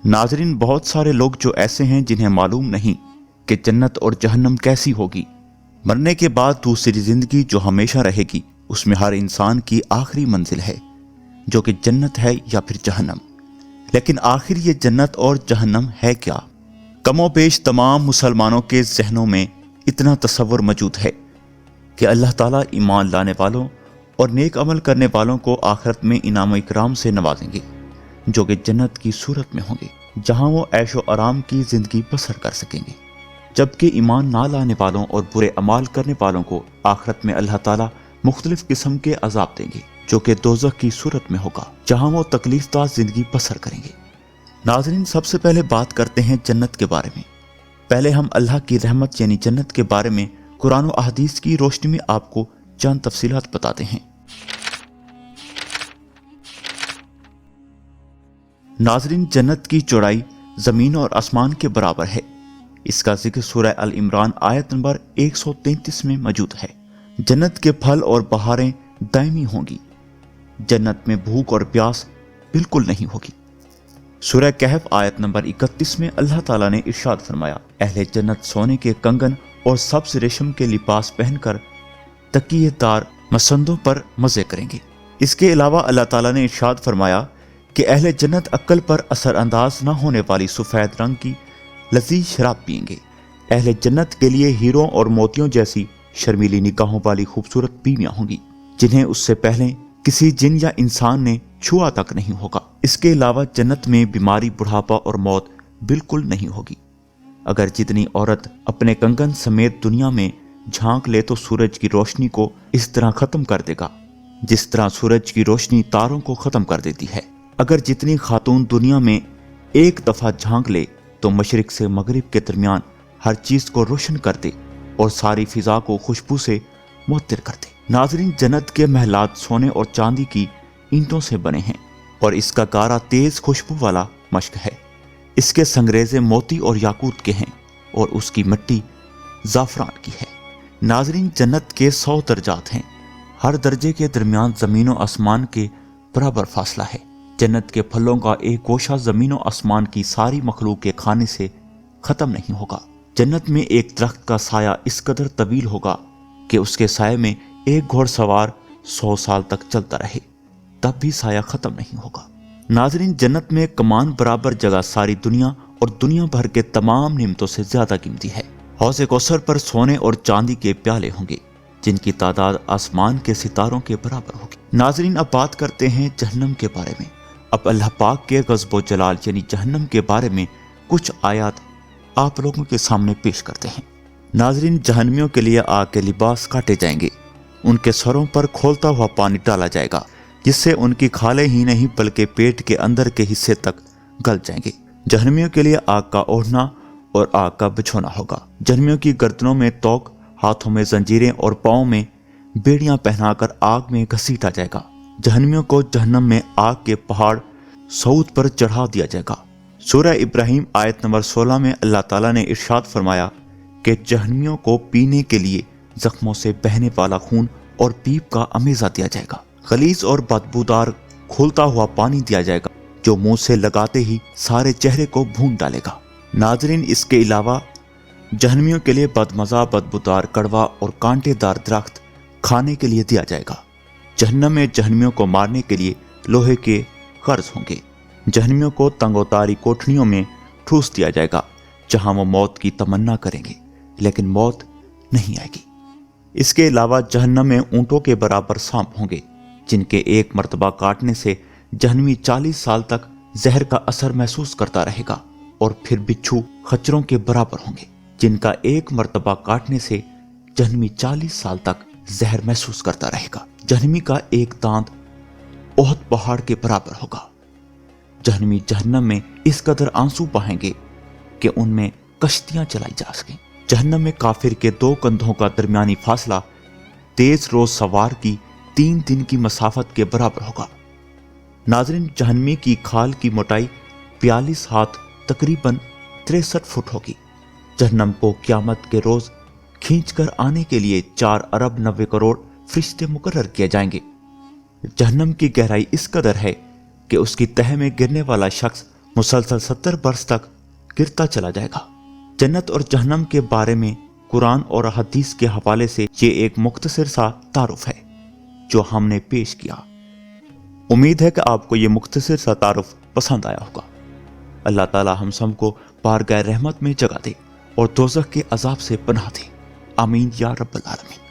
नाज़रीन, बहुत सारे लोग जो ऐसे हैं जिन्हें मालूम नहीं कि जन्नत और जहन्नम कैसी होगी। मरने के बाद दूसरी जिंदगी जो हमेशा रहेगी, उसमें हर इंसान की आखिरी मंजिल है, जो कि जन्नत है या फिर जहन्नम। लेकिन आखिर ये जन्नत और जहन्नम है क्या? कमोबेश तमाम मुसलमानों के जहनों में इतना तसव्वुर मौजूद है कि अल्लाह ताला ईमान लाने वालों और नेक अमल करने वालों को आखिरत में इनाम इकराम से नवाजेंगे, जो कि जन्नत की सूरत में होंगे, जहां वो ऐशो आराम की जिंदगी बसर कर सकेंगे। जबकि ईमान ना लाने वालों और बुरे अमाल करने वालों को आखिरत में अल्लाह ताला मुख्तलिफ किस्म के अजाब देंगे, जो कि दोज़ख की सूरत में होगा, जहां वो तकलीफदार जिंदगी बसर करेंगे। नाज़रीन, सबसे पहले बात करते हैं जन्नत के बारे में। पहले हम अल्लाह की रहमत यानी जन्नत के बारे में कुरान और अहदीस की रोशनी में आपको चंद तफसीलात बताते हैं। नाज़रीन, जन्नत की चौड़ाई जमीन और आसमान के बराबर है। इसका जिक्र सूरह अल इमरान आयत नंबर 133 में मौजूद है। जन्नत के फल और बहारें दायमी होंगी। जन्नत में भूख और प्यास बिल्कुल नहीं होगी। सूरह कहफ आयत नंबर 31 में अल्लाह ताला ने इरशाद फरमाया, अहले जन्नत सोने के कंगन और सब्ज रेशम के लिबास पहनकर तकिएदार मसंदों पर मजे करेंगे। इसके अलावा अल्लाह ताला ने इरशाद फरमाया कि अहले जन्नत अक्ल पर असरअंदाज न होने वाली सफेद रंग की लजीज शराब पिएंगे। अहले जन्नत के लिए हीरों और मोतियों जैसी शर्मीली निगाहों वाली खूबसूरत बीवियां होंगी, जिन्हें उससे पहले किसी जिन या इंसान ने छुआ तक नहीं होगा। इसके अलावा जन्नत में बीमारी, बुढ़ापा और मौत बिल्कुल नहीं होगी। अगर जितनी औरत अपने कंगन समेत दुनिया में झांक ले तो सूरज की रोशनी को इस तरह खत्म कर देगा जिस तरह सूरज की रोशनी तारों को खत्म कर देती है। अगर जितनी खातून दुनिया में एक दफा झांक ले तो मशरिक से मगरिब के दरमियान हर चीज को रोशन कर दे और सारी फिजा को खुशबू से मुअत्तर कर दे। नाज़रीन, जन्नत के महलात सोने और चांदी की ईंटों से बने हैं और इसका गारा तेज खुशबू वाला मश्क है। इसके संगरेजे मोती और याकूत के हैं और उसकी मिट्टी जाफरान की है। नाज़रीन, जन्नत के 100 दर्जात हैं। हर दर्जे के दरमियान जमीन और आसमान के बराबर फासला है। जन्नत के फलों का एक गोशा जमीन और आसमान की सारी मखलूक के खाने से खत्म नहीं होगा। जन्नत में एक दरख्त का साया इस कदर तवील होगा कि उसके साये में एक घोड़सवार 100 साल तक चलता रहे, तब भी साया खत्म नहीं होगा। नाज़रीन, जन्नत में कमान बराबर जगह सारी दुनिया और दुनिया भर के तमाम नियमतों से ज्यादा कीमती है। हौज़े कौसर पर सोने और चांदी के प्याले होंगे, जिनकी तादाद आसमान के सितारों के बराबर होगी। नाज़रीन, अब बात करते हैं जहन्नम के बारे में। अब अल्लाह पाक के गज़ब जलाल यानी जहन्नम के बारे में कुछ आयात आप लोगों के सामने पेश करते हैं। नाज़रीन, जहन्नमियों के लिए आग के लिबास काटे जाएंगे। उनके सरों पर खोलता हुआ पानी डाला जाएगा, जिससे उनकी खालें ही नहीं बल्कि पेट के अंदर के हिस्से तक गल जाएंगे। जहन्नमियों के लिए आग का ओढ़ना और आग का बिछोना होगा। जहन्नमियों की गर्दनों में तोक, हाथों में जंजीरें और पाँव में बेड़ियां पहनाकर आग में घसीटा जाएगा। जहन्नमियों को जहन्नम में आग के पहाड़ सऊद पर चढ़ा दिया जाएगा। सूरह इब्राहिम आयत नंबर 16 में अल्लाह ताला ने इरशाद फरमाया कि जहन्नमियों को पीने के लिए जख्मों से बहने वाला खून और पीप का अमेज़ा दिया जाएगा। गलीज और बदबूदार खोलता हुआ पानी दिया जाएगा, जो मुंह से लगाते ही सारे चेहरे को भून डालेगा। नाज़रीन, इसके अलावा जहन्नमियों के लिए बदमज़ा, बदबूदार, कड़वा और कांटेदार दरख्त खाने के लिए दिया जाएगा। जहन्नम में जहन्नमियों को मारने के लिए लोहे के कर्ज होंगे। जहन्नमियों को तंगोतारी कोठरियों में ठूस दिया जाएगा, जहां वो मौत की तमन्ना करेंगे, लेकिन मौत नहीं आएगी। इसके अलावा जहन्नम में ऊंटों के बराबर सांप होंगे, जिनके एक मर्तबा काटने से जहन्नमी 40 साल तक जहर का असर महसूस करता रहेगा। और फिर बिच्छू खच्चरों के बराबर होंगे, जिनका एक मर्तबा काटने से जहन्नमी 40 साल तक जहर महसूस करता रहेगा। जहन्नमी का एक दांत ओहद पहाड़ के बराबर होगा। जहन्नमी जहन्नम में इस कदर आंसू बहाएंगे कि उनमें कश्तियां चलाई जा सकें। जहन्नम में काफिर के 2 कंधों का दरमियानी फासला तेज रोज सवार की 3 दिन की मसाफत के बराबर होगा। नाज़रीन, जहन्नमी की खाल की मोटाई 42 हाथ तकरीबन 63 फुट होगी। जहन्नम को क़यामत के रोज खींच कर आने के लिए 4 अरब 90 करोड़ फरिश्ते मुकर्रर किए जाएंगे। जहन्नम की गहराई इस कदर है कि उसकी तह में गिरने वाला शख्स مسلسل 70 برس تک گرتا چلا جائے گا۔ جنت اور جہنم کے بارے میں قرآن اور حدیث کے حوالے سے یہ ایک مختصر سا تعارف ہے جو ہم نے پیش کیا۔ امید ہے کہ آپ کو یہ مختصر سا تعارف پسند آیا ہوگا۔ اللہ تعالی ہم سب کو بارگاہ رحمت میں جگہ دے اور دوزخ کے عذاب سے پناہ دے، آمین یا رب العالمین۔